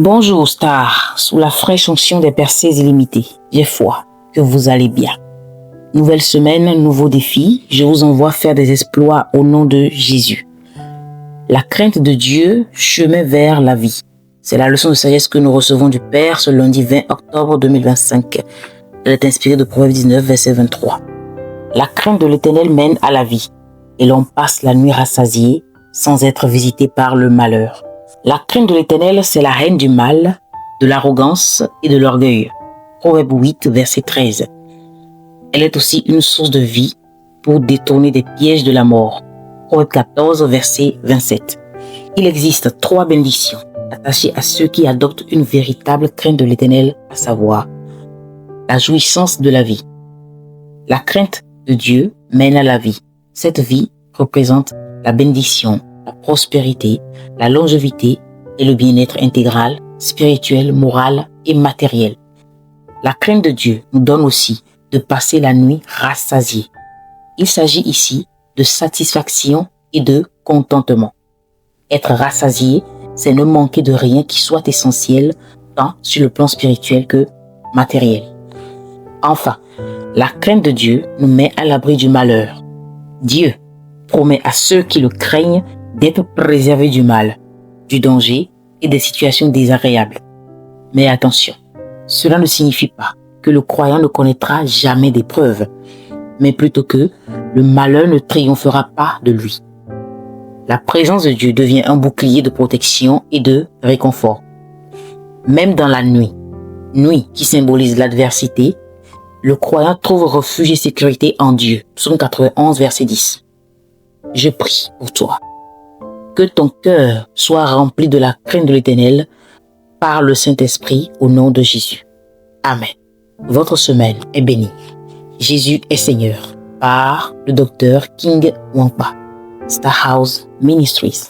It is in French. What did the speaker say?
Bonjour Star, sous la fraîche onction des percées illimitées, j'ai foi que vous allez bien. Nouvelle semaine, nouveau défi, je vous envoie faire des exploits au nom de Jésus. La crainte de Dieu, chemin vers la vie. C'est la leçon de sagesse que nous recevons du Père ce lundi 20 octobre 2025. Elle est inspirée de Proverbe 19, verset 23. La crainte de l'Éternel mène à la vie, et l'on passe la nuit rassasié sans être visité par le malheur. La crainte de l'Éternel, c'est la haine du mal, de l'arrogance et de l'orgueil. Proverbe 8, verset 13. Elle est aussi une source de vie pour détourner des pièges de la mort. Proverbe 14, verset 27. Il existe 3 bénédictions attachées à ceux qui adoptent une véritable crainte de l'Éternel, à savoir la jouissance de la vie. La crainte de Dieu mène à la vie. Cette vie représente la bénédiction, la prospérité, la longévité et le bien-être intégral, spirituel, moral et matériel. La crainte de Dieu nous donne aussi de passer la nuit rassasié. Il s'agit ici de satisfaction et de contentement. Être rassasié, c'est ne manquer de rien qui soit essentiel, tant sur le plan spirituel que matériel. Enfin, la crainte de Dieu nous met à l'abri du malheur. Dieu promet à ceux qui le craignent d'être préservés du mal, du danger et des situations désagréables. Mais attention, cela ne signifie pas que le croyant ne connaîtra jamais d'épreuves, mais plutôt que le malheur ne triomphera pas de lui. La présence de Dieu devient un bouclier de protection et de réconfort. Même dans la nuit qui symbolise l'adversité, le croyant trouve refuge et sécurité en Dieu. Psaume 91, verset 10. Je prie pour toi. Que ton cœur soit rempli de la crainte de l'Éternel par le Saint-Esprit au nom de Jésus. Amen. Votre semaine est bénie. Jésus est Seigneur. Par le docteur King Wampa. Star House Ministries.